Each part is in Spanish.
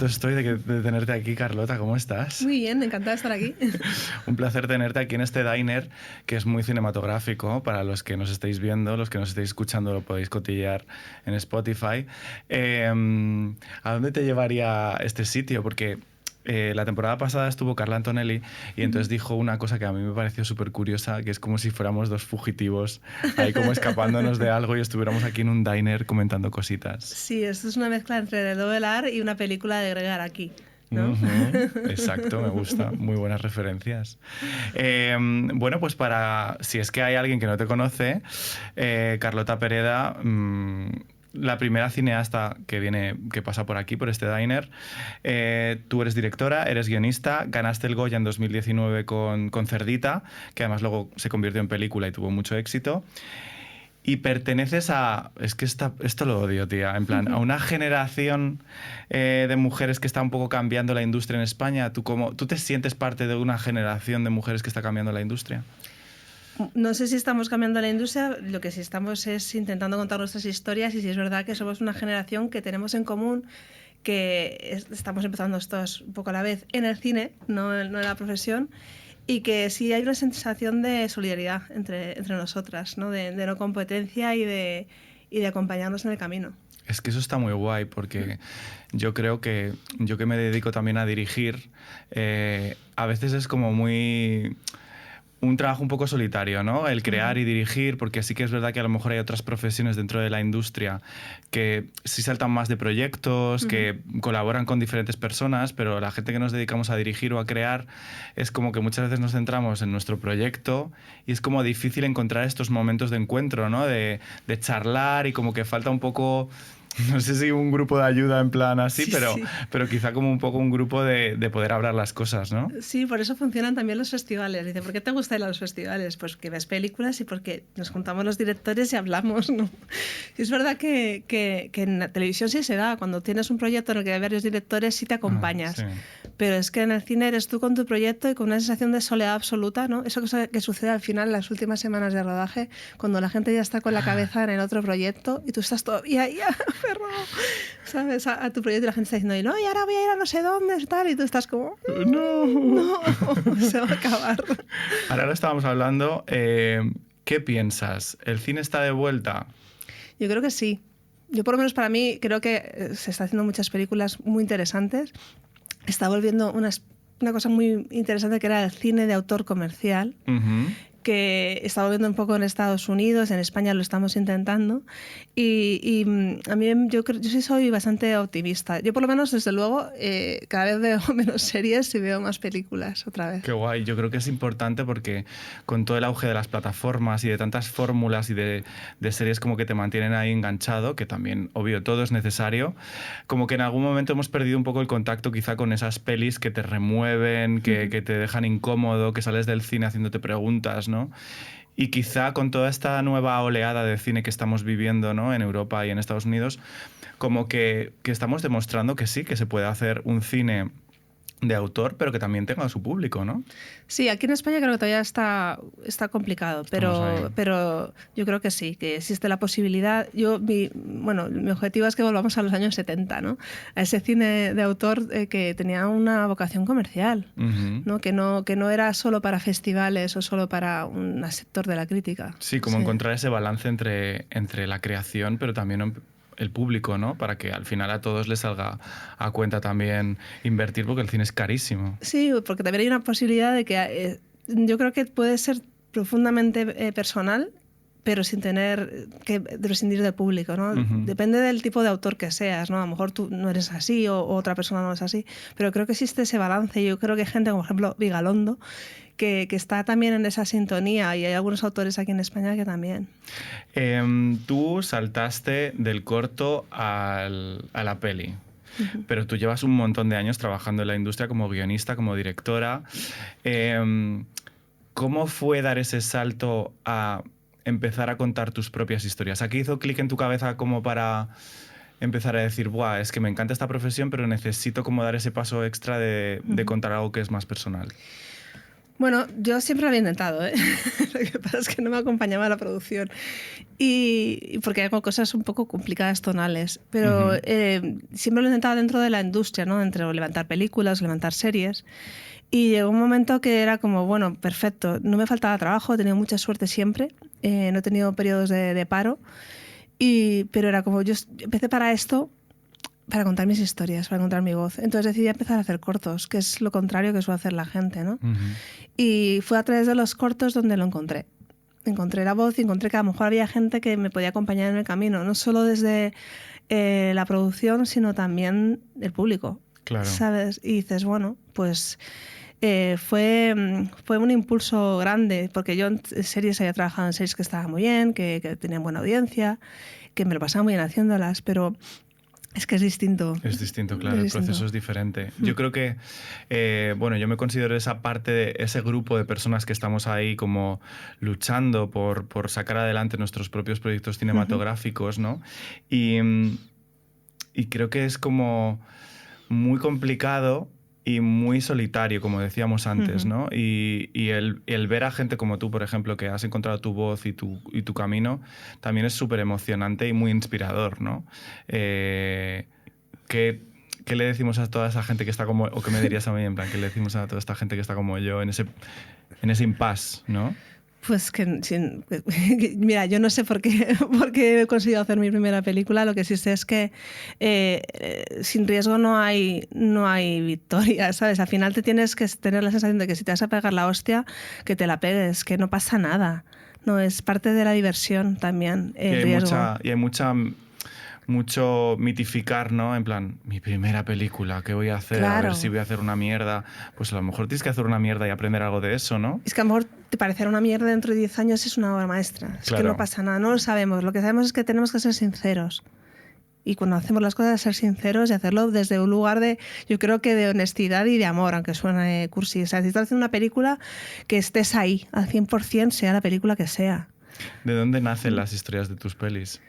contento estoy de tenerte aquí, Carlota. ¿Cómo estás? Muy bien, encantada de estar aquí. Un placer tenerte aquí en este diner, que es muy cinematográfico. Para los que nos estáis viendo, los que nos estáis escuchando, lo podéis cotillear en Spotify. ¿A dónde te llevaría este sitio? Porque la temporada pasada estuvo Carla Antonelli y entonces dijo una cosa que a mí me pareció súper curiosa, que es como si fuéramos dos fugitivos ahí como escapándonos de algo y estuviéramos aquí en un diner comentando cositas. Sí, esto es una mezcla entre The Double R y una película de Greg Araki, ¿no? Exacto, me gusta. Muy buenas referencias. Bueno, pues si es que hay alguien que no te conoce, Carlota Pereda, la primera cineasta que pasa por aquí, por este diner. Tú eres directora, eres guionista, ganaste el Goya en 2019 con Cerdita, que además luego se convirtió en película y tuvo mucho éxito. Y perteneces es que esto lo odio, tía, en plan, a una generación de mujeres que está un poco cambiando la industria en España. ¿Tú te sientes parte de una generación de mujeres que está cambiando la industria? No sé si estamos cambiando la industria, lo que sí estamos es intentando contar nuestras historias, y sí es verdad que somos una generación que tenemos en común que estamos empezando todos un poco a la vez en el cine, no en la profesión, y que sí hay una sensación de solidaridad entre nosotras, ¿no? De no competencia y de acompañarnos en el camino. Es que eso está muy guay, porque yo creo que yo que me dedico también a dirigir, a veces es como un trabajo un poco solitario, ¿no? El crear y dirigir, porque sí que es verdad que a lo mejor hay otras profesiones dentro de la industria que sí saltan más de proyectos, que colaboran con diferentes personas, pero la gente que nos dedicamos a dirigir o a crear es como que muchas veces nos centramos en nuestro proyecto y es como difícil encontrar estos momentos de encuentro, ¿no? De charlar, y como que falta un poco... No sé si un grupo de ayuda en plan así, Sí, pero quizá como un poco un grupo de poder hablar las cosas, ¿no? Sí, por eso funcionan también los festivales. Dice, ¿por qué te gusta ir a los festivales? Pues que ves películas y porque nos juntamos los directores y hablamos, ¿no? Y es verdad que en la televisión sí se da. Cuando tienes un proyecto en el que hay varios directores, sí te acompañas. Sí. Pero es que en el cine eres tú con tu proyecto y con una sensación de soledad absoluta, ¿no? Eso que sucede al final, en las últimas semanas de rodaje, cuando la gente ya está con la cabeza en el otro proyecto y tú estás todavía ahí aferrado, ¿sabes? A tu proyecto, y la gente está diciendo, no, y ahora voy a ir a no sé dónde, tal, y tú estás como, no, se va a acabar. Ahora estábamos hablando, ¿qué piensas? ¿El cine está de vuelta? Yo creo que sí. Yo, por lo menos para mí, creo que se está haciendo muchas películas muy interesantes. Está volviendo una cosa muy interesante, que era el cine de autor comercial, que está volviendo un poco en Estados Unidos, en España lo estamos intentando, y a mí yo sí soy bastante optimista. Yo por lo menos, desde luego, cada vez veo menos series y veo más películas otra vez. Qué guay, yo creo que es importante porque con todo el auge de las plataformas y de tantas fórmulas y de series como que te mantienen ahí enganchado, que también, obvio, todo es necesario, como que en algún momento hemos perdido un poco el contacto quizá con esas pelis que te remueven, que te dejan incómodo, que sales del cine haciéndote preguntas, ¿no? Y quizá con toda esta nueva oleada de cine que estamos viviendo, ¿no? En Europa y en Estados Unidos, como que estamos demostrando que sí, que se puede hacer un cine de autor, pero que también tenga su público, ¿no? Sí, aquí en España creo que todavía está complicado, pero yo creo que sí, que existe la posibilidad. Mi objetivo es que volvamos a los años 70, ¿no? A ese cine de autor que tenía una vocación comercial, ¿no? Que no era solo para festivales o solo para un sector de la crítica. Sí, como encontrar ese balance entre la creación, pero también el público, ¿no? Para que al final a todos les salga a cuenta también invertir, porque el cine es carísimo. Sí, porque también hay una posibilidad de que yo creo que puede ser profundamente personal, pero sin tener que prescindir del público, ¿no? Depende del tipo de autor que seas, ¿no? A lo mejor tú no eres así o otra persona no es así, pero creo que existe ese balance. Yo creo que hay gente, como por ejemplo Vigalondo, que está también en esa sintonía, y hay algunos autores aquí en España que también. Tú saltaste del corto a la peli, pero tú llevas un montón de años trabajando en la industria como guionista, como directora. ¿Cómo fue dar ese salto a empezar a contar tus propias historias? ¿A qué hizo clic en tu cabeza como para empezar a decir, buah, es que me encanta esta profesión, pero necesito como dar ese paso extra de contar algo que es más personal? Bueno, yo siempre lo había intentado, ¿eh? Lo que pasa es que no me acompañaba la producción. Y porque hago cosas un poco complicadas tonales. Pero siempre lo he intentado dentro de la industria, ¿no? Entre levantar películas, levantar series. Y llegó un momento que era como, bueno, perfecto. No me faltaba trabajo, he tenido mucha suerte siempre. No he tenido periodos de paro. Pero era como, yo empecé para esto, para contar mis historias, para contar mi voz. Entonces decidí empezar a hacer cortos, que es lo contrario que suele hacer la gente, ¿no? Y fue a través de los cortos donde lo encontré. Encontré la voz y encontré que a lo mejor había gente que me podía acompañar en el camino, no solo desde la producción, sino también el público. Claro. ¿Sabes? Y dices, bueno, pues fue un impulso grande, porque yo en series había trabajado en series que estaban muy bien, que tenían buena audiencia, que me lo pasaba muy bien haciéndolas, pero es que es distinto. Es distinto, claro, el proceso es diferente. Yo creo que, bueno, yo me considero esa parte de ese grupo de personas que estamos ahí como luchando por sacar adelante nuestros propios proyectos cinematográficos, ¿no? Y creo que es como muy complicado y muy solitario, como decíamos antes, ¿no? Y el ver a gente como tú, por ejemplo, que has encontrado tu voz y tu camino, también es súper emocionante y muy inspirador, ¿no? ¿Qué le decimos a toda esa gente que está como... o qué me dirías a mí, en plan, qué le decimos a toda esta gente que está como yo en ese impasse, ¿no? Pues mira, yo no sé por qué he conseguido hacer mi primera película. Lo que sí sé es que sin riesgo no hay victoria, ¿sabes? Al final te tienes que tener la sensación de que si te vas a pegar la hostia, que te la pegues, que no pasa nada. No, es parte de la diversión también, el riesgo. Y hay mucho mitificar, ¿no? En plan, mi primera película, ¿qué voy a hacer? Claro. A ver si voy a hacer una mierda. Pues a lo mejor tienes que hacer una mierda y aprender algo de eso, ¿no? Es que a lo mejor te parecerá una mierda dentro de 10 años, es una obra maestra. Es que no pasa nada, no lo sabemos. Lo que sabemos es que tenemos que ser sinceros. Y cuando hacemos las cosas, ser sinceros y hacerlo desde un lugar yo creo que de honestidad y de amor, aunque suene cursi. O sea, si estás haciendo una película, que estés ahí, al 100%, sea la película que sea. ¿De dónde nacen las historias de tus pelis?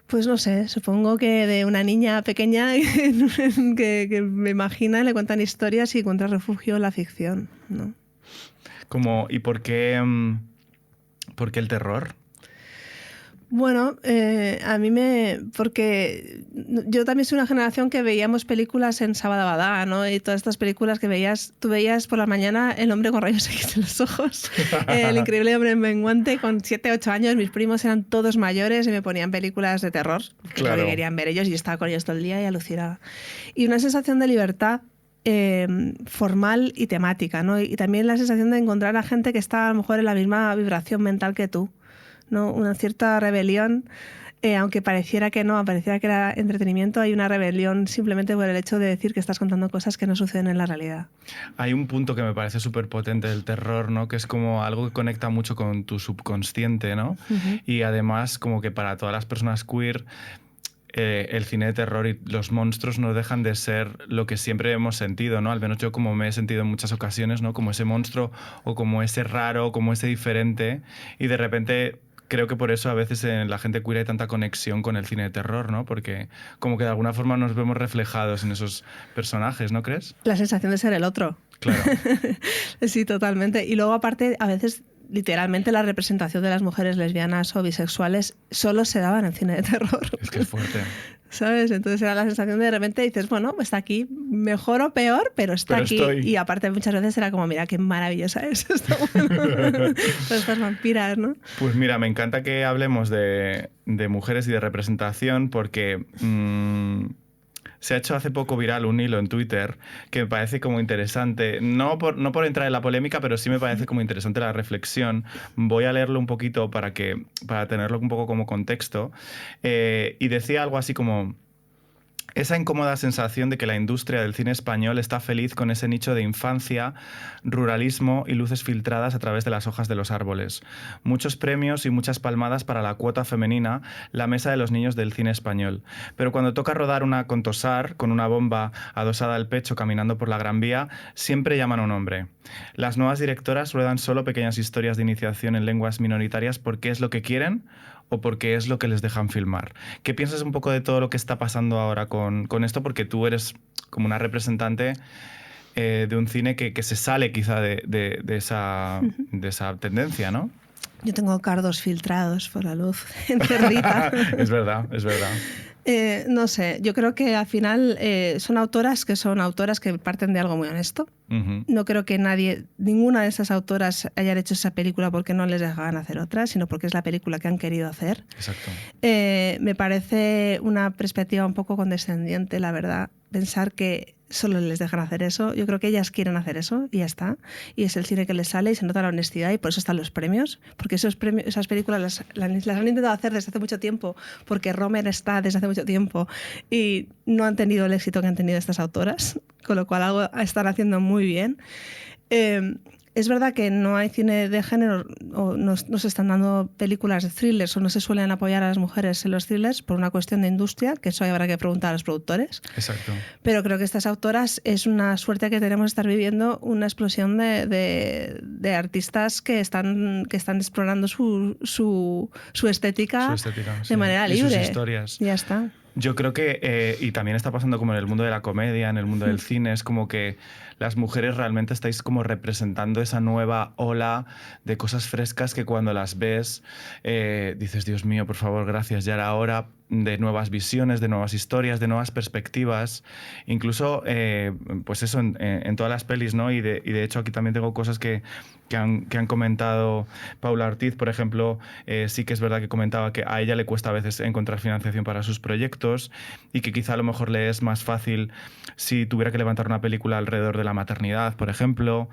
Pues no sé, supongo que de una niña pequeña que me imagina, le cuentan historias y encuentra refugio en la ficción, ¿no? ¿Y por qué el terror? Bueno, porque yo también soy una generación que veíamos películas en Sabadabadá, ¿no? Y todas estas películas que tú veías por la mañana El hombre con rayos X en los ojos, El increíble hombre menguante, con 7, 8 años, mis primos eran todos mayores y me ponían películas de terror, que claro, lo que querían ver ellos, y yo estaba con ellos todo el día y alucinaba. Y una sensación de libertad formal y temática, ¿no? Y también la sensación de encontrar a gente que está a lo mejor en la misma vibración mental que tú, ¿no? Una cierta rebelión, aunque pareciera que no, pareciera que era entretenimiento, hay una rebelión simplemente por el hecho de decir que estás contando cosas que no suceden en la realidad. Hay un punto que me parece súper potente del terror, ¿no? Que es como algo que conecta mucho con tu subconsciente, ¿no? Y además como que para todas las personas queer el cine de terror y los monstruos no dejan de ser lo que siempre hemos sentido, ¿no? Al menos yo como me he sentido en muchas ocasiones, ¿no? Como ese monstruo o como ese raro, como ese diferente, y de repente creo que por eso a veces en la gente queer hay tanta conexión con el cine de terror, ¿no? Porque como que de alguna forma nos vemos reflejados en esos personajes, ¿no crees? La sensación de ser el otro. Claro. Sí, totalmente. Y luego aparte, a veces literalmente la representación de las mujeres lesbianas o bisexuales solo se daba en el cine de terror. Es que es fuerte. ¿Sabes? Entonces era la sensación de repente dices, bueno, está aquí, mejor o peor, pero está aquí. Estoy. Y aparte muchas veces era como, mira, qué maravillosa es. Está bueno. Estas vampiras, ¿no? Pues mira, me encanta que hablemos de mujeres y de representación porque... se ha hecho hace poco viral un hilo en Twitter que me parece como interesante, no por entrar en la polémica, pero sí me parece como interesante la reflexión. Voy a leerlo un poquito para tenerlo un poco como contexto. Y decía algo así como... Esa incómoda sensación de que la industria del cine español está feliz con ese nicho de infancia, ruralismo y luces filtradas a través de las hojas de los árboles. Muchos premios y muchas palmadas para la cuota femenina, la mesa de los niños del cine español. Pero cuando toca rodar una con Tosar, con una bomba adosada al pecho caminando por la Gran Vía, siempre llaman a un hombre. Las nuevas directoras ruedan solo pequeñas historias de iniciación en lenguas minoritarias porque es lo que quieren o porque es lo que les dejan filmar. ¿Qué piensas un poco de todo lo que está pasando ahora con esto? Porque tú eres como una representante de un cine que se sale quizá de esa tendencia, ¿no? Yo tengo cardos filtrados por la luz encendida. Es verdad, es verdad. No sé, yo creo que al final son autoras que parten de algo muy honesto. No creo que ninguna de esas autoras hayan hecho esa película porque no les dejaban hacer otra, sino porque es la película que han querido hacer. Exacto. Me parece una perspectiva un poco condescendiente, la verdad, pensar que solo les dejan hacer eso. Yo creo que ellas quieren hacer eso y ya está. Y es el cine que les sale y se nota la honestidad y por eso están los premios. Porque esas películas las han intentado hacer desde hace mucho tiempo, porque Romer está desde hace mucho tiempo y no han tenido el éxito que han tenido estas autoras, con lo cual algo están haciendo muy bien. Es verdad que no hay cine de género, o no se están dando películas de thrillers, o no se suelen apoyar a las mujeres en los thrillers por una cuestión de industria, que eso habrá que preguntar a los productores. Exacto. Pero creo que estas autoras es una suerte que tenemos de estar viviendo una explosión de artistas que están explorando su estética de manera libre. Y sus historias. Ya está. Yo creo que, y también está pasando como en el mundo de la comedia, en el mundo del cine, es como que las mujeres realmente estáis como representando esa nueva ola de cosas frescas que cuando las ves dices, Dios mío, por favor, gracias, ya era hora de nuevas visiones, de nuevas historias, de nuevas perspectivas, incluso pues eso en todas las pelis, ¿no? Y de hecho aquí también tengo cosas que han comentado. Paula Ortiz, por ejemplo, sí que es verdad que comentaba que a ella le cuesta a veces encontrar financiación para sus proyectos y que quizá a lo mejor le es más fácil si tuviera que levantar una película alrededor de la maternidad, por ejemplo,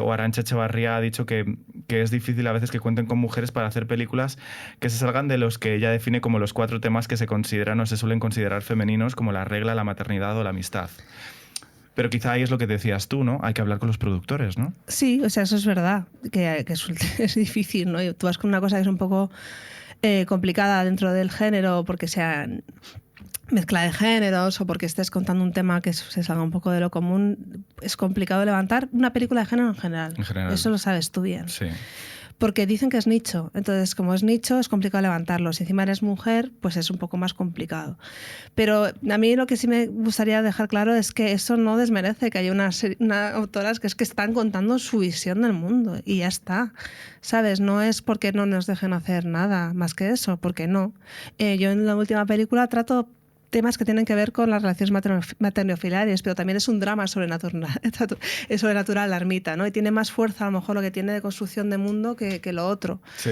o Arantxa Echevarría ha dicho que es difícil a veces que cuenten con mujeres para hacer películas que se salgan de los que ella define como los 4 temas que se consideran o se suelen considerar femeninos, como la regla, la maternidad o la amistad. Pero quizá ahí es lo que decías tú, ¿no? Hay que hablar con los productores, ¿no? Sí, o sea, eso es verdad, que es difícil, ¿no? Y tú vas con una cosa que es un poco complicada dentro del género porque sea mezcla de géneros o porque estés contando un tema que se salga un poco de lo común. Es complicado levantar una película de género en general. Eso lo sabes tú bien. Sí. Porque dicen que es nicho, entonces como es nicho es complicado levantarlo. Si encima eres mujer, pues es un poco más complicado. Pero a mí lo que sí me gustaría dejar claro es que eso no desmerece que haya unas autoras que están contando su visión del mundo y ya está, ¿sabes? No es porque no nos dejen hacer nada más que eso, porque no. Yo en la última película trato temas que tienen que ver con las relaciones maternofiliares, pero también es un drama sobrenatural la ermita, ¿no? Y tiene más fuerza a lo mejor lo que tiene de construcción de mundo que lo otro. Sí.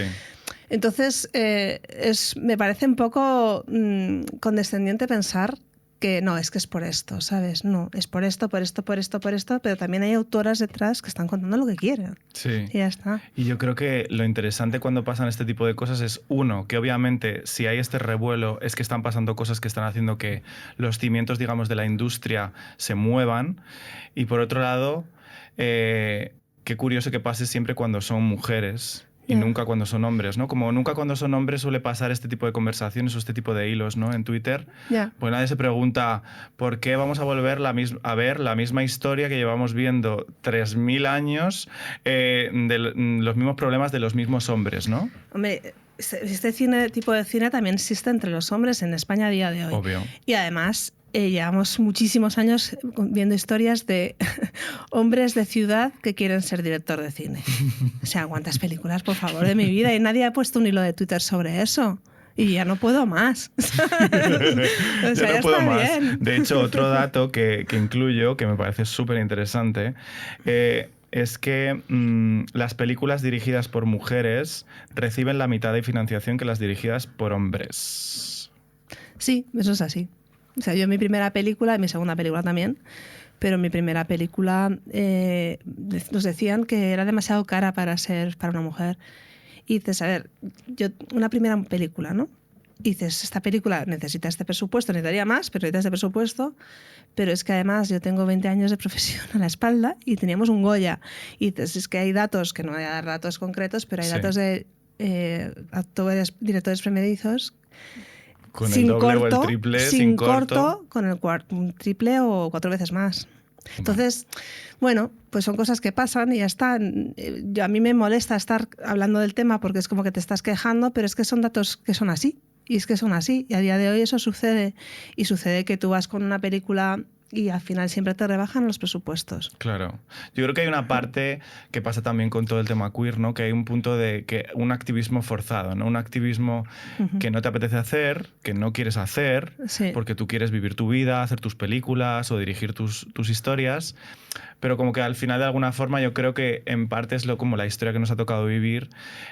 Entonces, me parece un poco condescendiente pensar que no, es que es por esto, ¿sabes? No, es por esto, pero también hay autoras detrás que están contando lo que quieren. Sí. Y ya está. Y yo creo que lo interesante cuando pasan este tipo de cosas es, uno, que obviamente si hay este revuelo es que están pasando cosas que están haciendo que los cimientos, digamos, de la industria se muevan. Y por otro lado, qué curioso que pase siempre cuando son mujeres. Y nunca cuando son hombres, ¿no? Como nunca cuando son hombres suele pasar este tipo de conversaciones o este tipo de hilos, ¿no? En Twitter, pues nadie se pregunta ¿por qué vamos a volver a ver la misma historia que llevamos viendo 3.000 años de los mismos problemas de los mismos hombres, ¿no? Hombre, este tipo de cine también existe entre los hombres en España a día de hoy. Obvio. Y además llevamos muchísimos años viendo historias de hombres de ciudad que quieren ser director de cine. O sea, ¿cuántas películas, por favor, de mi vida? Y nadie ha puesto un hilo de Twitter sobre eso. Y ya no puedo más. O sea, ya no puedo más. Bien. De hecho, otro dato que incluyo, que me parece súper interesante, es que las películas dirigidas por mujeres reciben la mitad de financiación que las dirigidas por hombres. Sí, eso es así. O sea, yo mi primera película, mi segunda película también, pero mi primera película nos decían que era demasiado cara para una mujer. Y dices, a ver, una primera película, ¿no? Y dices, esta película necesita este presupuesto, necesitaría más, pero necesita este presupuesto. Pero es que además yo tengo 20 años de profesión a la espalda y teníamos un Goya. Y dices, es que hay datos, que no voy a dar datos concretos, pero hay datos de actores, directores primerizos con el doble o el triple, sin corto, con un triple o 4 veces más. Entonces, bueno, pues son cosas que pasan y ya está. A mí me molesta estar hablando del tema porque es como que te estás quejando, pero es que son datos que son así. Y es que son así. Y a día de hoy eso sucede. Y sucede que tú vas con una película y al final siempre te rebajan los presupuestos. Claro. Yo creo que hay una parte que pasa también con todo el tema queer, ¿no? Que hay un punto de que un activismo forzado, ¿no? Un activismo que no te apetece hacer, que no quieres hacer, Sí. porque tú quieres vivir tu vida, hacer tus películas o dirigir tus historias, pero como que al final de alguna forma yo creo que en parte es como la historia que nos ha tocado vivir,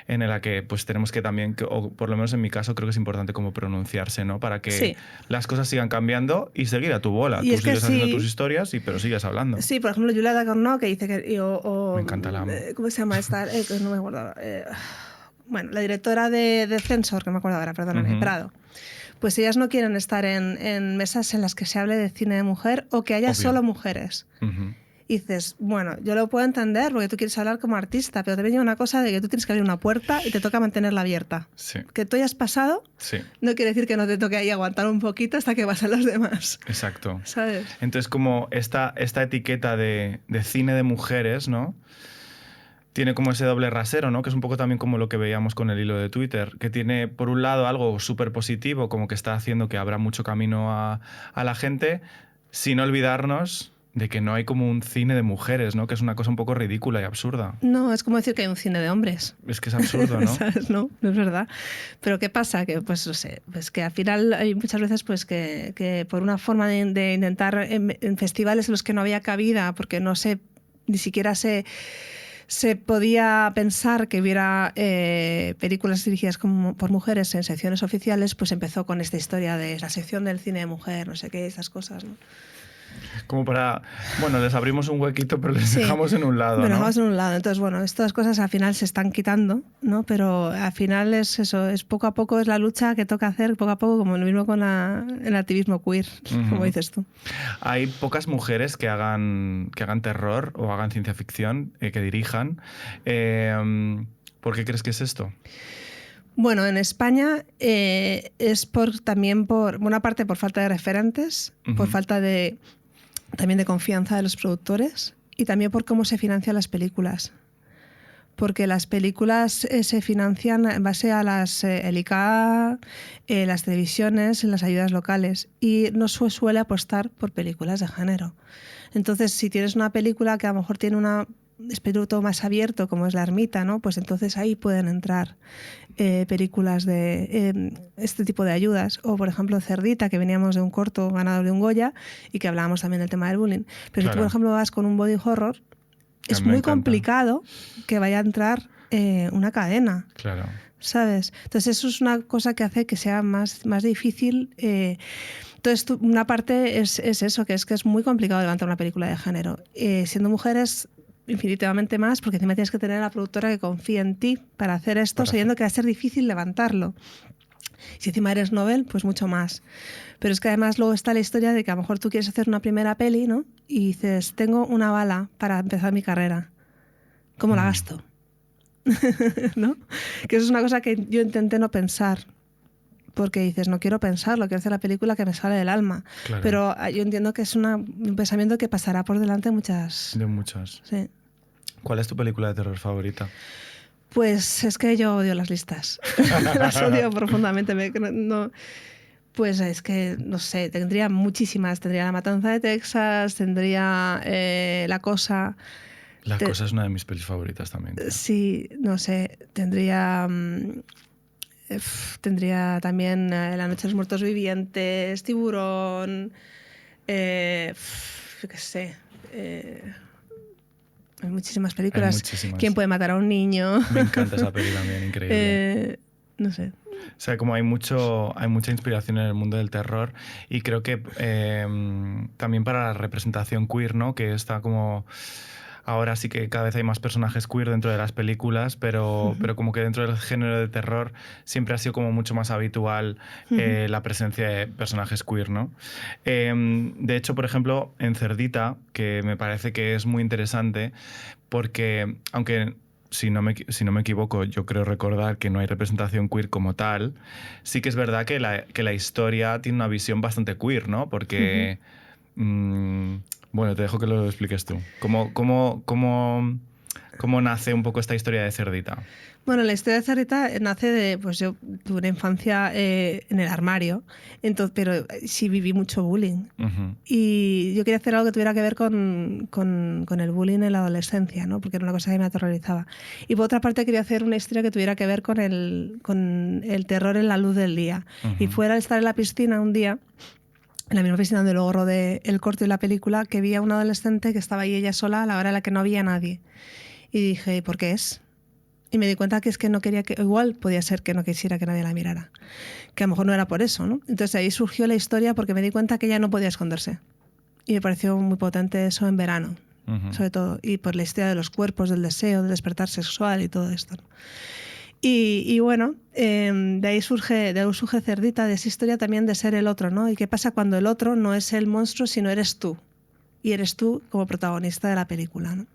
en la que pues tenemos que también, o por lo menos en mi caso creo que es importante como pronunciarse, ¿no? Para que Sí. las cosas sigan cambiando y seguir a tu bola. Y Tú es que sigues haciendo sí. tus historias, pero sigues hablando. Sí, por ejemplo, Julia Ducournau, que dice que... Me encanta, la amo. ¿Cómo se llama esta? No me acuerdo. Bueno, la directora de Censor, que no me acuerdo ahora, perdóname, Prado. Pues ellas no quieren estar en mesas en las que se hable de cine de mujer o que haya Obvio. solo mujeres. Y dices, bueno, yo lo puedo entender porque tú quieres hablar como artista, pero también hay una cosa de que tú tienes que abrir una puerta y te toca mantenerla abierta. Sí. Que tú hayas pasado Sí. no quiere decir que no te toque ahí aguantar un poquito hasta que pasen los demás. Exacto. ¿Sabes? Entonces, como esta etiqueta de cine de mujeres, ¿no? Tiene como ese doble rasero, ¿no? Que es un poco también como lo que veíamos con el hilo de Twitter, que tiene, por un lado, algo súper positivo, como que está haciendo que abra mucho camino a la gente, sin olvidarnos de que no hay como un cine de mujeres, ¿no? Que es una cosa un poco ridícula y absurda. No, es como decir que hay un cine de hombres. Es que es absurdo, ¿no? ¿Sabes? No es verdad. Pero ¿qué pasa? Que, pues, no sé, pues que al final hay muchas veces pues que por una forma de intentar en festivales en los que no había cabida, porque no sé, ni siquiera se podía pensar que hubiera películas dirigidas por mujeres en secciones oficiales, pues empezó con esta historia de la sección del cine de mujer, no sé qué, esas cosas, ¿no? Como para... Bueno, les abrimos un huequito, pero les dejamos en un lado, ¿no? Dejamos en un lado. Entonces, bueno, estas cosas al final se están quitando, ¿no? Pero al final es eso, es poco a poco, es la lucha que toca hacer, poco a poco, como lo mismo con el activismo queer, como dices tú. Hay pocas mujeres que hagan terror o hagan ciencia ficción, que dirijan. ¿Por qué crees que es esto? Bueno, en España es también por una parte por falta de referentes, por falta también de confianza de los productores y también por cómo se financian las películas. Porque las películas se financian en base a el ICA, las televisiones, las ayudas locales y no se suele apostar por películas de género. Entonces, si tienes una película que a lo mejor tiene un espíritu más abierto, como es La Ermita, ¿no? Pues entonces ahí pueden entrar películas de este tipo de ayudas. O, por ejemplo, Cerdita, que veníamos de un corto ganador de un Goya y que hablábamos también del tema del bullying. Pero claro, si tú, por ejemplo, vas con un body horror, es muy complicado que vaya a entrar una cadena. Claro. ¿Sabes? Entonces eso es una cosa que hace que sea más difícil. Entonces una parte es eso, que es muy complicado levantar una película de género. Siendo mujeres infinitivamente más, porque encima tienes que tener a la productora que confíe en ti para hacer esto, sabiendo que va a ser difícil levantarlo. Si encima eres novel, pues mucho más. Pero es que además luego está la historia de que a lo mejor tú quieres hacer una primera peli, ¿no? Y dices, tengo una bala para empezar mi carrera. ¿Cómo la gasto? ¿No? Que eso es una cosa que yo intenté no pensar. Porque dices, no quiero pensarlo, quiero hacer la película que me sale del alma. Claro. Pero yo entiendo que es un pensamiento que pasará por delante de muchas. De muchas. Sí. ¿Cuál es tu película de terror favorita? Pues es que yo odio las listas. Las odio profundamente. Pues es que, no sé, tendría muchísimas. Tendría La Matanza de Texas, tendría La Cosa. La Cosa es una de mis pelis favoritas también. Creo. Sí, no sé, tendría también La Noche de los Muertos Vivientes, Tiburón, yo qué sé. Hay muchísimas películas. Hay muchísimas. ¿Quién puede matar a un niño? Me encanta esa peli también, increíble. No sé. O sea, como hay mucha inspiración en el mundo del terror y creo que también para la representación queer, ¿no? Que está como... Ahora sí que cada vez hay más personajes queer dentro de las películas, pero como que dentro del género de terror siempre ha sido como mucho más habitual la presencia de personajes queer, ¿no? De hecho, por ejemplo, en Cerdita, que me parece que es muy interesante, porque aunque... Si no me equivoco, yo creo recordar que no hay representación queer como tal, sí que es verdad que la historia tiene una visión bastante queer, ¿no? Porque... Bueno, te dejo que lo expliques tú. ¿Cómo ¿Cómo nace un poco esta historia de Cerdita? Bueno, la historia de Cerdita nace de, pues yo tuve una infancia en el armario, entonces, pero sí viví mucho bullying. Y yo quería hacer algo que tuviera que ver con el bullying en la adolescencia, ¿no? Porque era una cosa que me aterrorizaba. Y por otra parte quería hacer una historia que tuviera que ver con el terror en la luz del día. Y fuera al estar en la piscina un día, en la misma piscina donde luego rodé el corto y la película, que vi a una adolescente que estaba ahí ella sola a la hora en la que no había nadie. Y dije, ¿por qué es? Y me di cuenta que es que no quería que... Igual podía ser que no quisiera que nadie la mirara. Que a lo mejor no era por eso, ¿no? Entonces ahí surgió la historia porque me di cuenta que ella no podía esconderse. Y me pareció muy potente eso en verano, sobre todo. Y por la historia de los cuerpos, del deseo, del despertar sexual y todo esto, ¿no? Y bueno, de ahí surge Cerdita, de esa historia también de ser el otro, ¿no? Y qué pasa cuando el otro no es el monstruo, sino eres tú. Y eres tú como protagonista de la película, ¿no?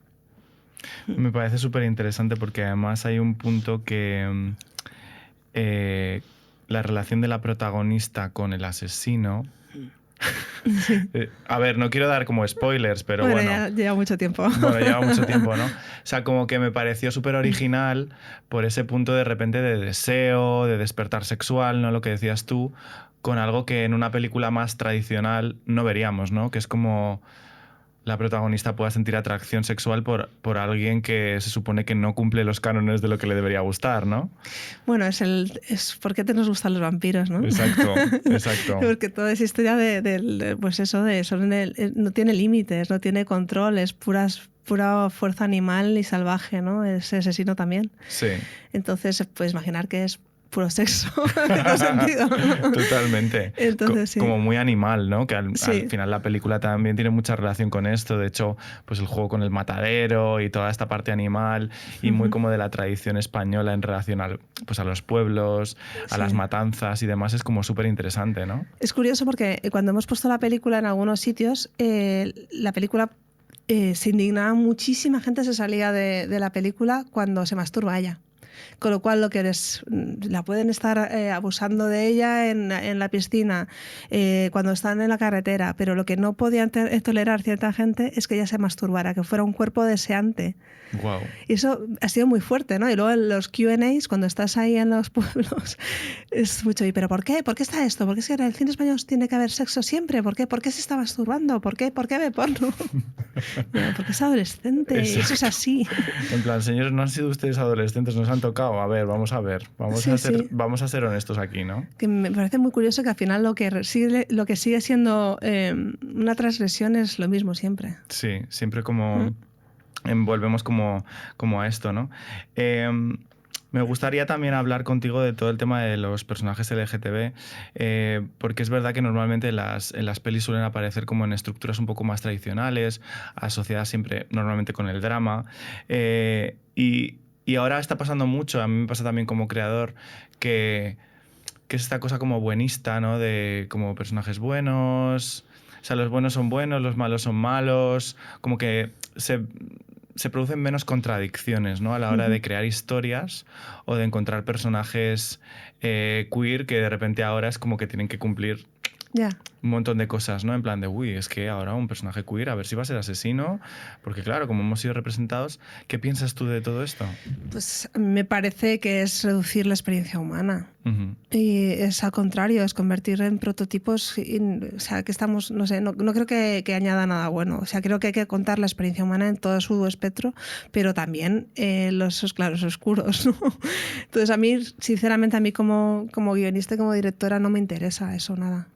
Me parece súper interesante porque además hay un punto que la relación de la protagonista con el asesino... Sí. A ver, no quiero dar como spoilers, pero bueno. Ya lleva mucho tiempo. Bueno, lleva mucho tiempo, ¿no? O sea, como que me pareció súper original por ese punto de repente de deseo, de despertar sexual, ¿no? Lo que decías tú, con algo que en una película más tradicional no veríamos, ¿no? Que es como la protagonista pueda sentir atracción sexual por alguien que se supone que no cumple los cánones de lo que le debería gustar, ¿no? Bueno, es ¿por qué nos gustan los vampiros, no? Exacto, exacto. Porque toda esa historia pues eso, no tiene límites, no tiene control, es pura fuerza animal y salvaje, ¿no? Es asesino también. Sí. Entonces, puedes imaginar que es puro sexo, en cierto sentido, ¿no? Totalmente. Entonces, sí. Como muy animal, ¿no? Que al final la película también tiene mucha relación con esto. De hecho, pues el juego con el matadero y toda esta parte animal y muy como de la tradición española en relación a los pueblos, a las matanzas y demás, es como súper interesante, ¿no? Es curioso porque cuando hemos puesto la película en algunos sitios, la película se indignaba muchísima gente, se salía de la película cuando se masturba ella. Con lo cual la pueden estar abusando de ella en la piscina, cuando están en la carretera, pero lo que no podían tolerar cierta gente es que ella se masturbara, que fuera un cuerpo deseante. Wow. Y eso ha sido muy fuerte, ¿no? Y luego en los Q&As, cuando estás ahí en los pueblos, es mucho, ¿y pero por qué? ¿Por qué está esto? ¿Por qué es que en el cine español tiene que haber sexo siempre? ¿Por qué? ¿Por qué se está masturbando? ¿Por qué ve porno? Porque es adolescente, y eso es así. En plan, señores, no han sido ustedes adolescentes, nos han tocado. A ver, vamos a ser honestos aquí, ¿no? Que me parece muy curioso que al final lo que sigue siendo una transgresión es lo mismo siempre. Sí, siempre como... Volvemos como a esto, ¿no? Me gustaría también hablar contigo de todo el tema de los personajes LGTB, porque es verdad que normalmente en las pelis suelen aparecer como en estructuras un poco más tradicionales, asociadas siempre normalmente con el drama, y ahora está pasando mucho, a mí me pasa también como creador, que es esta cosa como buenista, ¿no? De como personajes buenos... O sea, los buenos son buenos, los malos son malos, como que se producen menos contradicciones, ¿no? A la hora de crear historias o de encontrar personajes queer que de repente ahora es como que tienen que cumplir un montón de cosas, ¿no? En plan de, uy, es que ahora un personaje queer, a ver si va a ser asesino, porque claro, como hemos sido representados, ¿qué piensas tú de todo esto? Pues me parece que es reducir la experiencia humana. Y es al contrario, es convertir en prototipos, o sea, que estamos, no sé, no creo que añada nada bueno. O sea, creo que hay que contar la experiencia humana en todo su espectro, pero también los claros oscuros, ¿no? Entonces, a mí, sinceramente, a mí como guionista y como directora no me interesa eso, nada.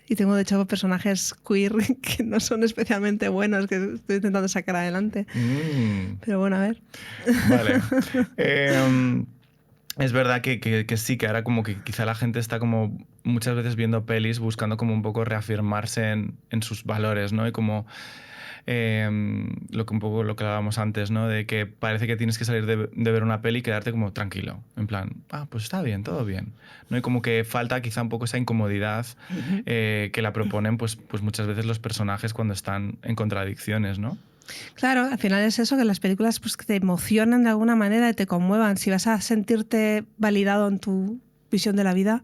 Y tengo, de hecho, personajes queer que no son especialmente buenos, que estoy intentando sacar adelante. Pero bueno, a ver. Vale. Es verdad que sí, que ahora como que quizá la gente está como muchas veces viendo pelis buscando como un poco reafirmarse en sus valores, ¿no? Y como un poco lo que hablábamos antes, ¿no? De que parece que tienes que salir de ver una peli y quedarte como tranquilo, en plan, pues está bien, todo bien, ¿no? Y como que falta quizá un poco esa incomodidad que la proponen pues muchas veces los personajes cuando están en contradicciones, ¿no? Claro, al final es eso, que las películas pues, que te emocionan de alguna manera y te conmuevan. Si vas a sentirte validado en tu visión de la vida,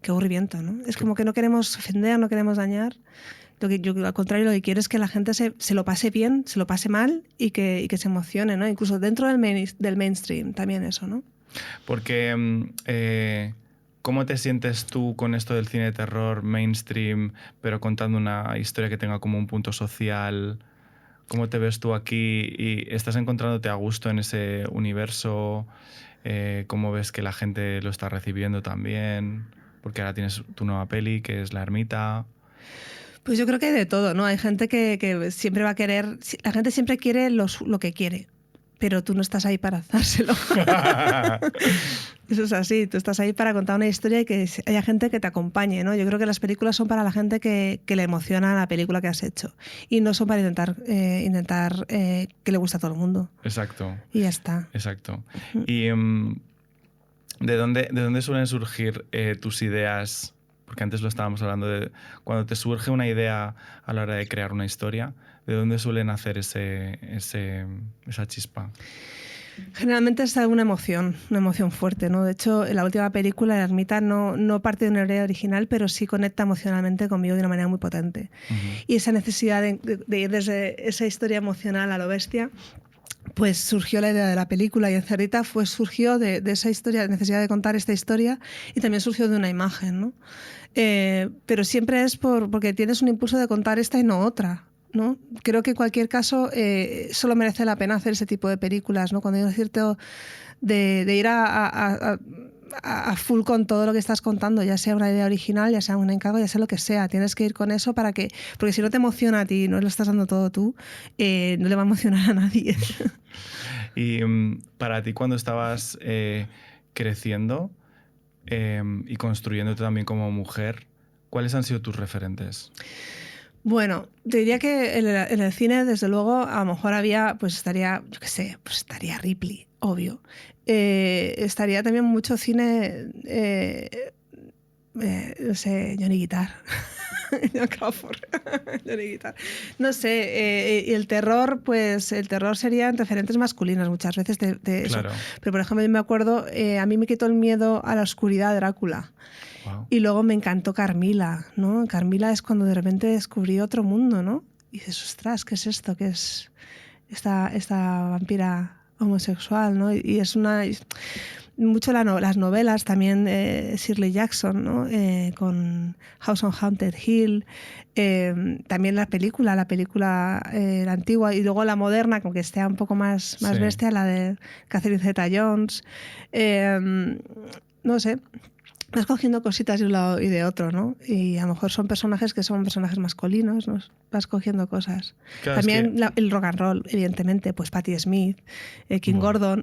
qué aburrimiento, ¿no? Es como que no queremos ofender, no queremos dañar. Yo al contrario, lo que quiero es que la gente se lo pase bien, se lo pase mal y que se emocione, ¿no? Incluso dentro del mainstream también eso, ¿no? Porque, ¿cómo te sientes tú con esto del cine de terror mainstream, pero contando una historia que tenga como un punto social? ¿Cómo te ves tú aquí y estás encontrándote a gusto en ese universo? ¿Cómo ves que la gente lo está recibiendo también? Porque ahora tienes tu nueva peli, que es La Ermita. Pues yo creo que hay de todo, ¿no? Hay gente que siempre va a querer... La gente siempre quiere lo que quiere, pero tú no estás ahí para dárselo. Eso es así, tú estás ahí para contar una historia y que haya gente que te acompañe, ¿no? Yo creo que las películas son para la gente que le emociona la película que has hecho y no son para intentar que le guste a todo el mundo. Exacto. Y ya está. Exacto. ¿Y de dónde suelen surgir tus ideas? Porque antes lo estábamos hablando de cuando te surge una idea a la hora de crear una historia, ¿de dónde suelen hacer esa chispa? Generalmente es una emoción fuerte, ¿no? De hecho, en la última película, La Ermita, no parte de una idea original, pero sí conecta emocionalmente conmigo de una manera muy potente. Y esa necesidad de ir desde esa historia emocional a lo bestia, pues surgió la idea de la película, y en Cerdita surgió de esa historia, de necesidad de contar esta historia, y también surgió de una imagen, ¿no? Pero siempre es porque tienes un impulso de contar esta y no otra, ¿no? Creo que en cualquier caso solo merece la pena hacer ese tipo de películas, ¿no? Cuando hay un cierto de ir a full con todo lo que estás contando, ya sea una idea original, ya sea un encargo, ya sea lo que sea. Tienes que ir con eso porque si no te emociona a ti, no lo estás dando todo tú, no le va a emocionar a nadie. Y para ti, cuando estabas creciendo y construyéndote también como mujer, ¿cuáles han sido tus referentes? Bueno, te diría que en el cine, desde luego, a lo mejor estaría, yo qué sé, pues estaría Ripley, obvio. Estaría también mucho cine, no sé, Johnny Guitar. Johnny Guitar. No sé, y el terror, pues el terror serían referentes masculinos muchas veces de eso. Claro. Pero, por ejemplo, yo me acuerdo, a mí me quitó el miedo a la oscuridad Drácula. Wow. Y luego me encantó Carmila, ¿no? Carmila es cuando de repente descubrí otro mundo, ¿no? Y dices, ostras, ¿qué es esto? ¿Qué es esta vampira homosexual, ¿no? Y es mucho las novelas también, Shirley Jackson, ¿no? Con House on Haunted Hill, también la película la antigua, y luego la moderna, como que esté un poco más Sí. bestia, la de Catherine Zeta-Jones. No sé, vas cogiendo cositas de un lado y de otro, ¿no? Y a lo mejor son personajes que son personajes masculinos, ¿no? Vas cogiendo cosas. Claro, también el rock and roll, evidentemente, pues Patti Smith, King Gordon,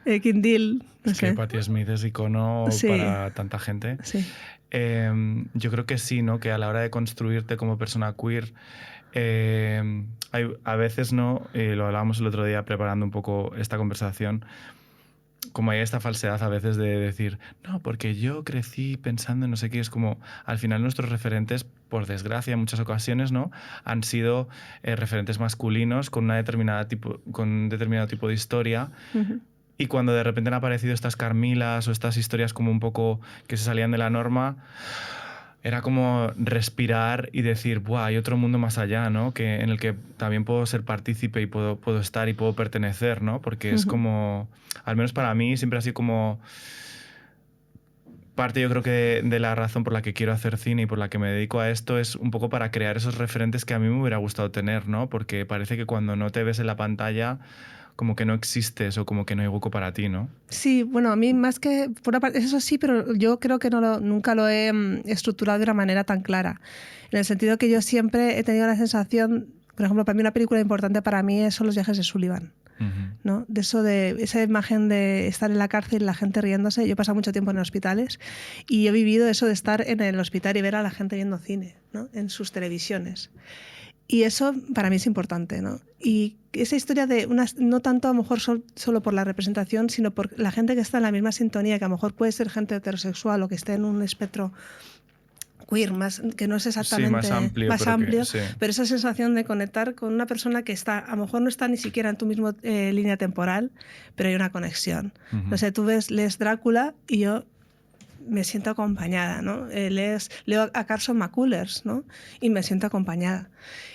King Deal, no sé. Que Patti Smith es icono para tanta gente. Sí. Yo creo que sí, ¿no? Que a la hora de construirte como persona queer, a veces, ¿no? Lo hablábamos el otro día preparando un poco esta conversación, como hay esta falsedad a veces de decir, no, porque yo crecí pensando en no sé qué, es como, al final nuestros referentes, por desgracia en muchas ocasiones, ¿no? Han sido referentes masculinos con un determinado tipo de historia. Uh-huh. Y cuando de repente han aparecido estas Carmilas o estas historias como un poco que se salían de la norma, era como respirar y decir, ¡buah! Hay otro mundo más allá, ¿no? En el que también puedo ser partícipe y puedo estar y puedo pertenecer, ¿no? Porque es como, al menos para mí, siempre ha sido como parte, yo creo que de la razón por la que quiero hacer cine y por la que me dedico a esto es un poco para crear esos referentes que a mí me hubiera gustado tener, ¿no? Porque parece que cuando no te ves en la pantalla, como que no existes o como que no hay hueco para ti, ¿no? Sí, bueno, a mí más que por una parte, eso sí, pero yo creo que nunca lo he estructurado de una manera tan clara. En el sentido que yo siempre he tenido la sensación, por ejemplo, para mí una película importante para mí son Los viajes de Sullivan. ¿No? De esa imagen de estar en la cárcel y la gente riéndose. Yo he pasado mucho tiempo en hospitales y he vivido eso de estar en el hospital y ver a la gente viendo cine, ¿no? En sus televisiones. Y eso para mí es importante, ¿no? Y esa historia no tanto a lo mejor solo por la representación, sino por la gente que está en la misma sintonía, que a lo mejor puede ser gente heterosexual o que esté en un espectro queer, que no es exactamente más amplio, sí. Pero esa sensación de conectar con una persona que a lo mejor no está ni siquiera en tu misma línea temporal, pero hay una conexión. No sé, tú lees Drácula y yo me siento acompañada, ¿no? Leo a Carson McCullers, ¿no? Y me siento acompañada.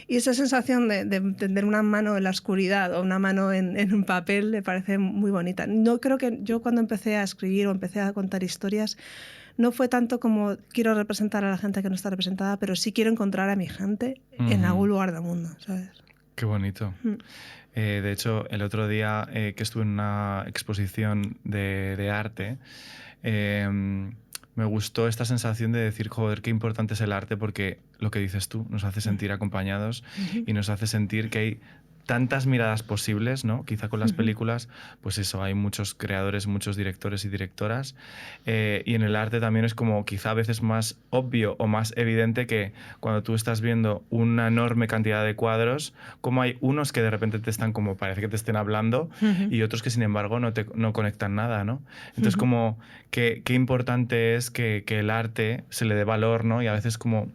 Y esa sensación de tener una mano en la oscuridad o una mano en un papel me parece muy bonita. No creo que yo cuando empecé a escribir o empecé a contar historias, no fue tanto como quiero representar a la gente que no está representada, pero sí quiero encontrar a mi gente en algún lugar del mundo, ¿sabes? Qué bonito. De hecho, el otro día que estuve en una exposición de arte, me gustó esta sensación de decir, joder, qué importante es el arte, porque lo que dices tú nos hace sentir acompañados y nos hace sentir que hay tantas miradas posibles, ¿no? Quizá con las películas, pues eso, hay muchos creadores, muchos directores y directoras, y en el arte también es como quizá a veces más obvio o más evidente que cuando tú estás viendo una enorme cantidad de cuadros, como hay unos que de repente te están como, parece que te estén hablando, y otros que sin embargo no conectan nada, ¿no? Entonces como qué importante es que el arte se le dé valor, ¿no? Y a veces como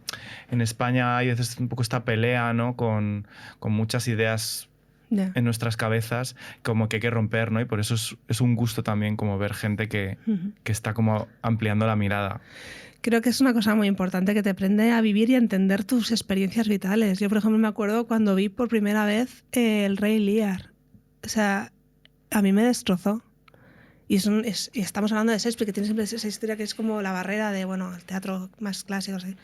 en España hay a veces un poco esta pelea, ¿no? Con muchas ideas en nuestras cabezas como que hay que romper, ¿no? Y por eso es un gusto también como ver gente que está como ampliando la mirada. Creo que es una cosa muy importante que te aprende a vivir y a entender tus experiencias vitales. Yo, por ejemplo, me acuerdo cuando vi por primera vez El Rey Lear. O sea, a mí me destrozó. Y estamos hablando de Shakespeare, que tiene siempre esa historia que es como la barrera de, bueno, el teatro más clásico. ¿Sí?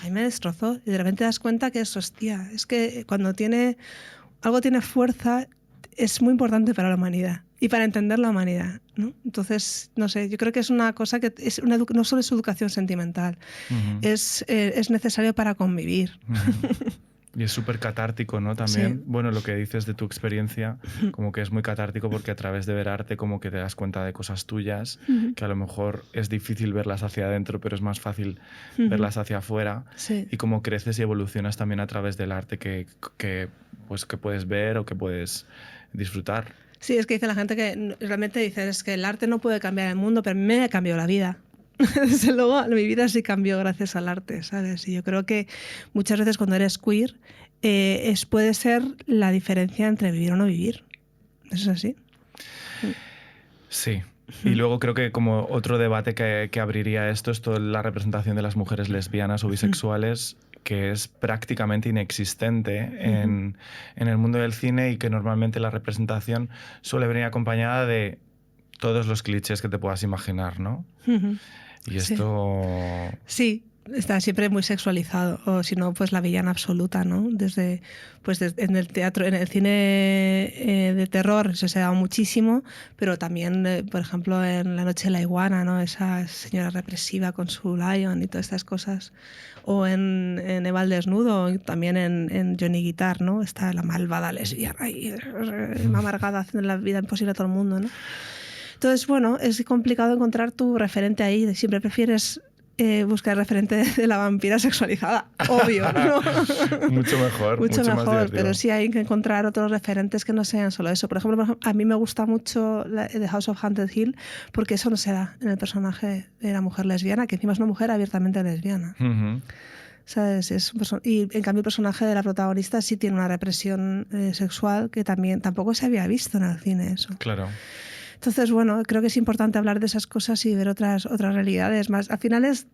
A mí me destrozó. Y de repente te das cuenta que es, hostia, es que cuando algo tiene fuerza, es muy importante para la humanidad y para entender la humanidad, ¿no? Entonces, no sé, yo creo que es una cosa que no solo es educación sentimental, es necesario para convivir. Y es súper catártico, ¿no? También, sí. Bueno, lo que dices de tu experiencia, como que es muy catártico porque a través de ver arte como que te das cuenta de cosas tuyas, que a lo mejor es difícil verlas hacia adentro, pero es más fácil verlas hacia afuera. Sí. Y como creces y evolucionas también a través del arte que puedes ver o que puedes disfrutar. Sí, es que dice la gente que realmente dice es que el arte no puede cambiar el mundo, pero a mí me cambió la vida. Desde luego, mi vida sí cambió gracias al arte, ¿sabes? Y yo creo que muchas veces cuando eres queer puede ser la diferencia entre vivir o no vivir. ¿Eso es así? Sí. Y luego creo que como otro debate que abriría esto es toda la representación de las mujeres lesbianas o bisexuales, que es prácticamente inexistente en el mundo del cine y que normalmente la representación suele venir acompañada de todos los clichés que te puedas imaginar, ¿no? Y esto... Sí, está siempre muy sexualizado, o si no, pues la villana absoluta, ¿no? En el teatro, en el cine de terror eso se ha dado muchísimo, pero también, por ejemplo, en La Noche de la Iguana, ¿no? Esa señora represiva con su lion y todas estas cosas. O en Eva el Desnudo, también en Johnny Guitar, ¿no? Está la malvada lesbiana y amargada haciendo la vida imposible a todo el mundo, ¿no? Entonces, bueno, es complicado encontrar tu referente ahí. Siempre prefieres buscar el referente de la vampira sexualizada, obvio, ¿no? Mucho mejor. mucho más mejor, divertido. pero sí hay que encontrar otros referentes que no sean solo eso. Por ejemplo, a mí me gusta mucho The House of Haunted Hill porque eso no se da en el personaje de la mujer lesbiana, que encima es una mujer abiertamente lesbiana. ¿Sabes? Y en cambio el personaje de la protagonista sí tiene una represión sexual que tampoco se había visto en el cine eso. Claro. Entonces, bueno, creo que es importante hablar de esas cosas y ver otras realidades más. Al final es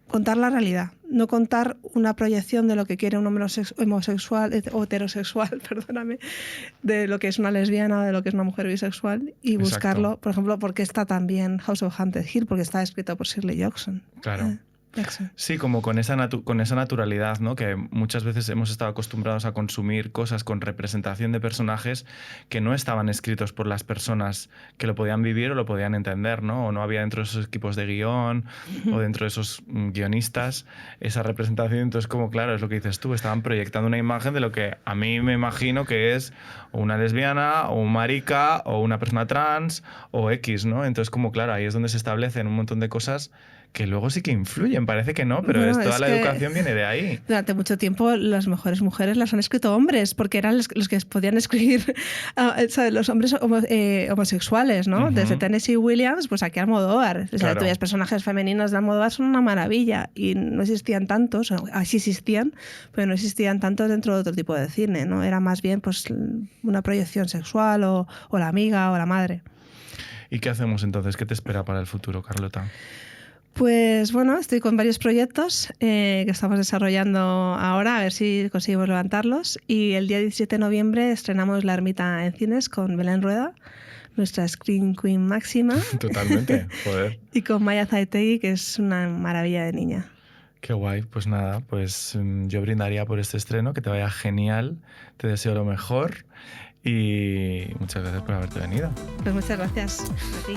contar la realidad, no contar una proyección de lo que quiere un hombre homosexual o heterosexual, perdóname, de lo que es una lesbiana o de lo que es una mujer bisexual y buscarlo. Exacto. Por ejemplo, porque está también House of Haunted Hill, porque está escrito por Shirley Jackson. Claro. Sí, como con esa naturalidad, ¿no? Que muchas veces hemos estado acostumbrados a consumir cosas con representación de personajes que no estaban escritos por las personas que lo podían vivir o lo podían entender, ¿no? O no había dentro de esos equipos de guión o dentro de esos guionistas esa representación. Entonces, como claro, es lo que dices tú, estaban proyectando una imagen de lo que a mí me imagino que es una lesbiana o un marica o una persona trans o X, ¿no? Entonces, como claro, ahí es donde se establecen un montón de cosas que luego sí que influyen, parece que no, pero toda la educación viene de ahí. Durante mucho tiempo las mejores mujeres las han escrito hombres, porque eran los que podían escribir los hombres homosexuales, ¿no? Desde Tennessee Williams, pues aquí Almodóvar. O sea, los personajes femeninos de Almodóvar son una maravilla y no existían tantos, así existían, pero no existían tantos dentro de otro tipo de cine, ¿no? Era más bien pues una proyección sexual o la amiga o la madre. ¿Y qué hacemos entonces? ¿Qué te espera para el futuro, Carlota? Pues bueno, estoy con varios proyectos que estamos desarrollando ahora, a ver si conseguimos levantarlos. Y el día 17 de noviembre estrenamos La Ermita en cines con Belén Rueda, nuestra Scream Queen máxima. Totalmente, joder. Y con Maya Zaitegi, que es una maravilla de niña. Qué guay, pues nada, pues yo brindaría por este estreno, que te vaya genial, te deseo lo mejor y muchas gracias por haberte venido. Pues muchas gracias a ti.